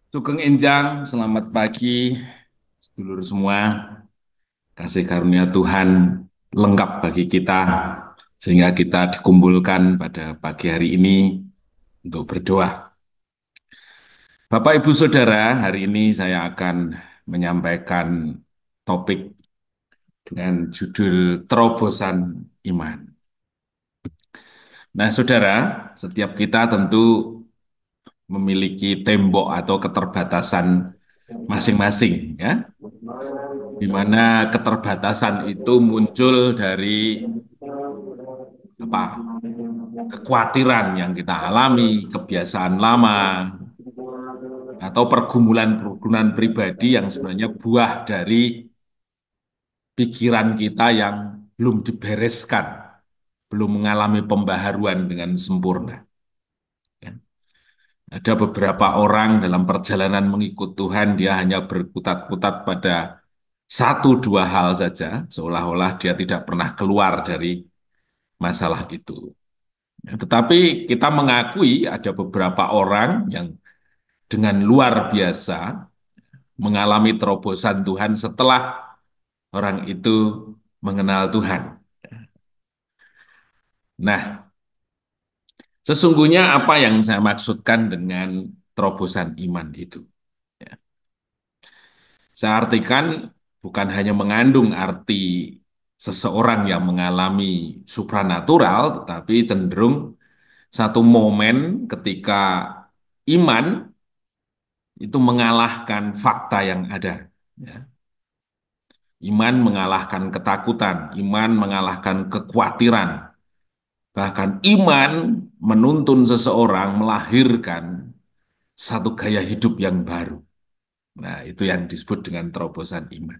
Sugeng Enjang, selamat pagi, sedulur semua. Kasih karunia Tuhan lengkap bagi kita, sehingga kita dikumpulkan pada pagi hari ini untuk berdoa. Bapak, Ibu, Saudara, hari ini saya akan menyampaikan topik dengan judul Terobosan Iman. Nah, Saudara, setiap kita tentu memiliki tembok atau keterbatasan masing-masing, ya, di mana keterbatasan itu muncul dari apa kekhawatiran yang kita alami, kebiasaan lama, atau pergumulan-pergumulan pribadi yang sebenarnya buah dari pikiran kita yang belum dibereskan, belum mengalami pembaharuan dengan sempurna. Ya. Ada beberapa orang dalam perjalanan mengikut Tuhan, dia hanya berkutat-kutat pada satu dua hal saja, seolah-olah dia tidak pernah keluar dari masalah itu. Ya, tetapi kita mengakui ada beberapa orang yang dengan luar biasa mengalami terobosan Tuhan setelah orang itu mengenal Tuhan. Nah, sesungguhnya apa yang saya maksudkan dengan terobosan iman itu? Ya, saya artikan bukan hanya mengandung arti seseorang yang mengalami supranatural, tetapi cenderung satu momen ketika iman itu mengalahkan fakta yang ada. Ya. Iman mengalahkan ketakutan, iman mengalahkan kekhawatiran, bahkan iman menuntun seseorang melahirkan satu gaya hidup yang baru. Nah, itu yang disebut dengan terobosan iman.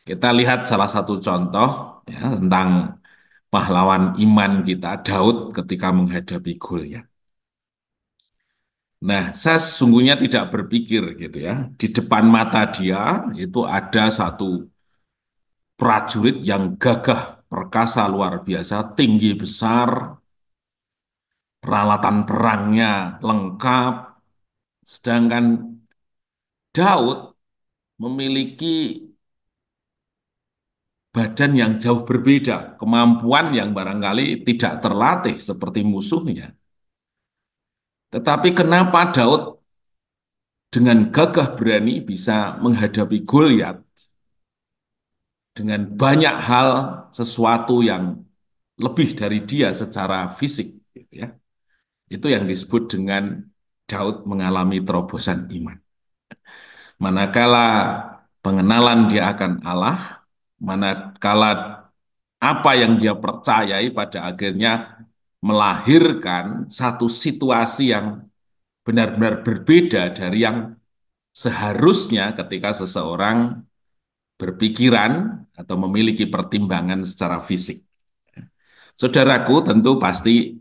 Kita lihat salah satu contoh ya, tentang pahlawan iman kita, Daud ketika menghadapi Goliat. Nah, saya sesungguhnya tidak berpikir gitu ya, di depan mata dia itu ada satu prajurit yang gagah, perkasa luar biasa, tinggi besar, peralatan perangnya lengkap, sedangkan Daud memiliki badan yang jauh berbeda, kemampuan yang barangkali tidak terlatih seperti musuhnya. Tetapi kenapa Daud dengan gagah berani bisa menghadapi Goliat dengan banyak hal sesuatu yang lebih dari dia secara fisik, gitu ya. Itu yang disebut dengan Daud mengalami terobosan iman. Manakala pengenalan dia akan Allah, manakala apa yang dia percayai pada akhirnya melahirkan satu situasi yang benar-benar berbeda dari yang seharusnya ketika seseorang berpikiran atau memiliki pertimbangan secara fisik. Saudaraku, tentu pasti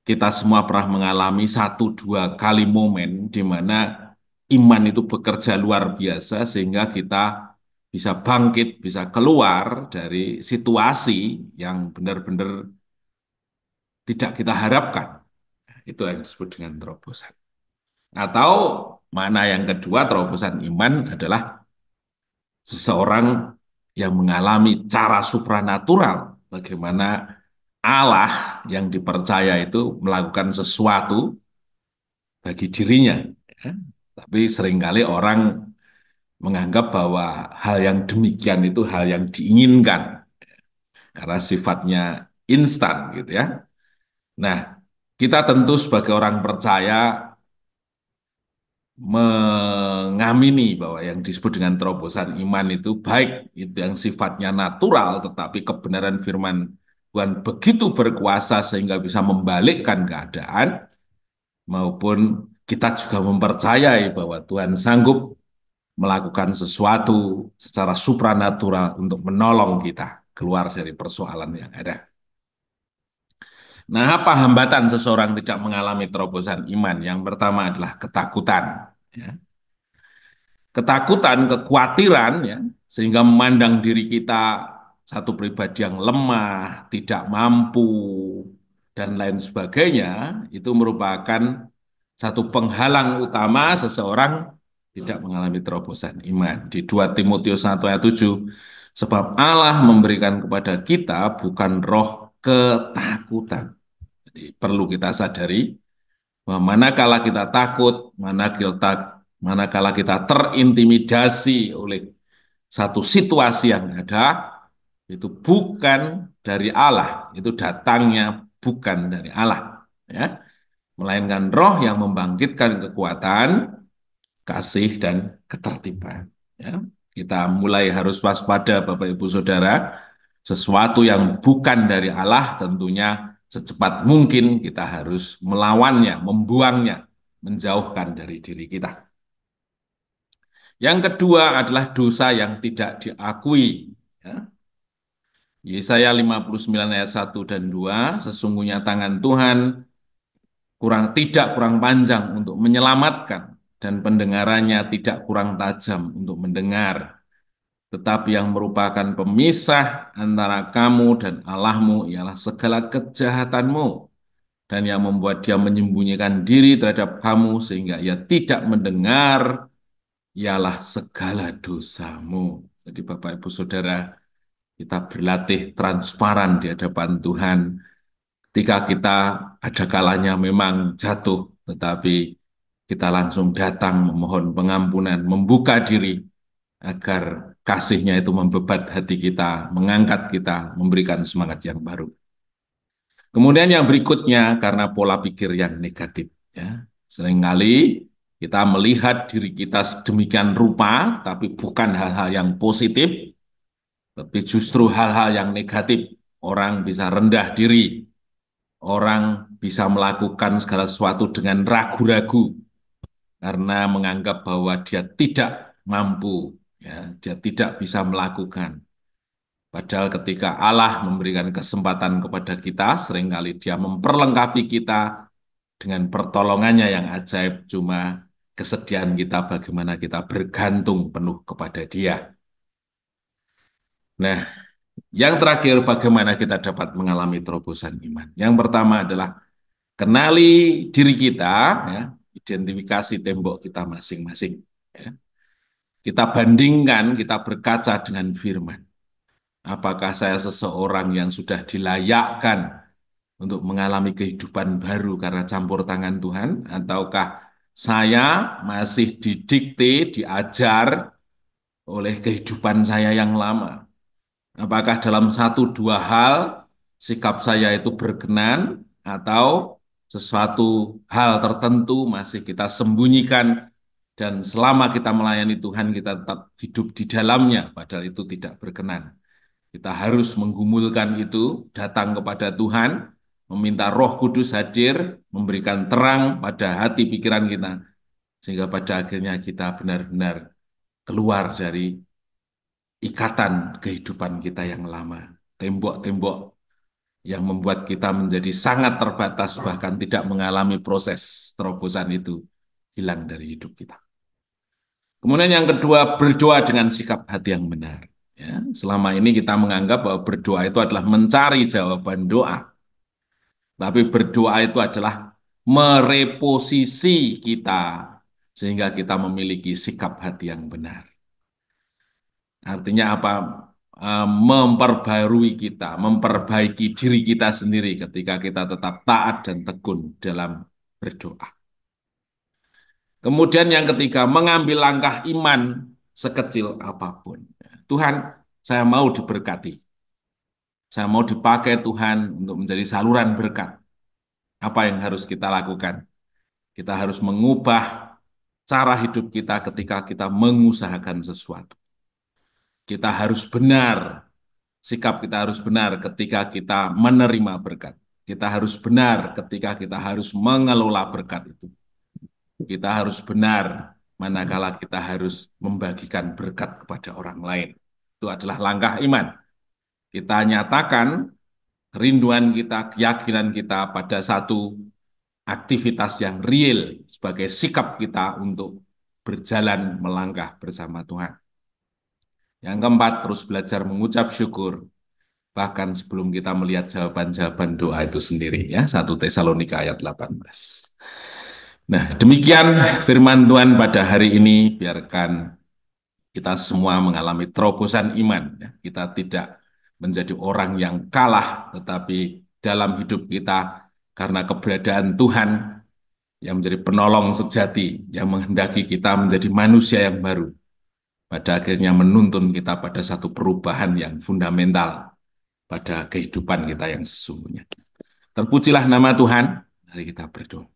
kita semua pernah mengalami satu dua kali momen di mana iman itu bekerja luar biasa sehingga kita bisa bangkit, bisa keluar dari situasi yang benar-benar tidak kita harapkan. Itu yang disebut dengan terobosan. Atau mana yang kedua, terobosan iman adalah seseorang yang mengalami cara supranatural, bagaimana Allah yang dipercaya itu melakukan sesuatu bagi dirinya. Ya. Tapi seringkali orang menganggap bahwa hal yang demikian itu hal yang diinginkan karena sifatnya instan gitu ya. Nah, kita tentu sebagai orang percaya mengamini bahwa yang disebut dengan terobosan iman itu baik itu yang sifatnya natural, tetapi kebenaran firman Tuhan begitu berkuasa sehingga bisa membalikkan keadaan, maupun kita juga mempercayai bahwa Tuhan sanggup melakukan sesuatu secara supranatural untuk menolong kita keluar dari persoalan yang ada. Nah, apa hambatan seseorang tidak mengalami terobosan iman? Yang pertama adalah ketakutan. Ya. Ketakutan, kekhawatiran, ya, sehingga memandang diri kita satu pribadi yang lemah, tidak mampu, dan lain sebagainya, itu merupakan satu penghalang utama seseorang tidak mengalami terobosan iman. Di 2 Timotius 1 ayat 7, sebab Allah memberikan kepada kita bukan roh ketakutan. Jadi perlu kita sadari bahwa manakala kita takut, manakala kita terintimidasi oleh satu situasi yang ada, itu bukan dari Allah, itu datangnya bukan dari Allah, ya, melainkan roh yang membangkitkan kekuatan, kasih, dan ketertiban. Ya. Kita mulai harus waspada, Bapak Ibu Saudara, sesuatu yang bukan dari Allah tentunya secepat mungkin kita harus melawannya, membuangnya, menjauhkan dari diri kita. Yang kedua adalah dosa yang tidak diakui. Ya. Yesaya 59 ayat 1 dan 2, sesungguhnya tangan Tuhan tidak kurang panjang untuk menyelamatkan, dan pendengarannya tidak kurang tajam untuk mendengar. Tetapi yang merupakan pemisah antara kamu dan Allahmu ialah segala kejahatanmu, dan yang membuat dia menyembunyikan diri terhadap kamu sehingga ia tidak mendengar ialah segala dosamu. Jadi Bapak Ibu Saudara, kita berlatih transparan di hadapan Tuhan. Ketika kita ada kalanya memang jatuh, tetapi kita langsung datang memohon pengampunan, membuka diri agar kasihnya itu membebat hati kita, mengangkat kita, memberikan semangat yang baru. Kemudian yang berikutnya karena pola pikir yang negatif. Ya. Seringkali kita melihat diri kita sedemikian rupa, tapi bukan hal-hal yang positif, tapi justru hal-hal yang negatif. Orang bisa rendah diri, orang bisa melakukan segala sesuatu dengan ragu-ragu karena menganggap bahwa dia tidak mampu, ya, dia tidak bisa melakukan. Padahal ketika Allah memberikan kesempatan kepada kita, seringkali dia memperlengkapi kita dengan pertolongannya yang ajaib, cuma kesediaan kita bagaimana kita bergantung penuh kepada dia. Nah, yang terakhir bagaimana kita dapat mengalami terobosan iman. Yang pertama adalah kenali diri kita, ya, identifikasi tembok kita masing-masing. Ya. Kita bandingkan, kita berkaca dengan firman. Apakah saya seseorang yang sudah dilayakkan untuk mengalami kehidupan baru karena campur tangan Tuhan, ataukah saya masih didikte, diajar oleh kehidupan saya yang lama? Apakah dalam satu dua hal sikap saya itu berkenan, atau sesuatu hal tertentu masih kita sembunyikan dan selama kita melayani Tuhan kita tetap hidup di dalamnya, padahal itu tidak berkenan. Kita harus menggumulkan itu, datang kepada Tuhan, meminta Roh Kudus hadir, memberikan terang pada hati pikiran kita, sehingga pada akhirnya kita benar-benar keluar dari ikatan kehidupan kita yang lama. Tembok-tembok yang membuat kita menjadi sangat terbatas, bahkan tidak mengalami proses terobosan itu, hilang dari hidup kita. Kemudian yang kedua, berdoa dengan sikap hati yang benar. Ya, selama ini kita menganggap bahwa berdoa itu adalah mencari jawaban doa. Tapi berdoa itu adalah mereposisi kita sehingga kita memiliki sikap hati yang benar. Artinya apa? Memperbarui kita, memperbaiki diri kita sendiri ketika kita tetap taat dan tekun dalam berdoa. Kemudian yang ketiga, mengambil langkah iman sekecil apapun. Tuhan, saya mau diberkati. Saya mau dipakai Tuhan untuk menjadi saluran berkat. Apa yang harus kita lakukan? Kita harus mengubah cara hidup kita ketika kita mengusahakan sesuatu. Kita harus benar, sikap kita harus benar ketika kita menerima berkat. Kita harus benar ketika kita harus mengelola berkat itu. Kita harus benar manakala kita harus membagikan berkat kepada orang lain. Itu adalah langkah iman. Kita nyatakan kerinduan kita, keyakinan kita pada satu aktivitas yang real sebagai sikap kita untuk berjalan melangkah bersama Tuhan. Yang keempat, terus belajar mengucap syukur bahkan sebelum kita melihat jawaban-jawaban doa itu sendiri, ya. 1 Tesalonika ayat 18. Nah, demikian firman Tuhan pada hari ini. Biarkan kita semua mengalami terobosan iman. Ya. Kita tidak menjadi orang yang kalah, tetapi dalam hidup kita karena keberadaan Tuhan yang menjadi penolong sejati, yang menghendaki kita menjadi manusia yang baru, pada akhirnya menuntun kita pada satu perubahan yang fundamental pada kehidupan kita yang sesungguhnya. Terpujilah nama Tuhan. Mari kita berdoa.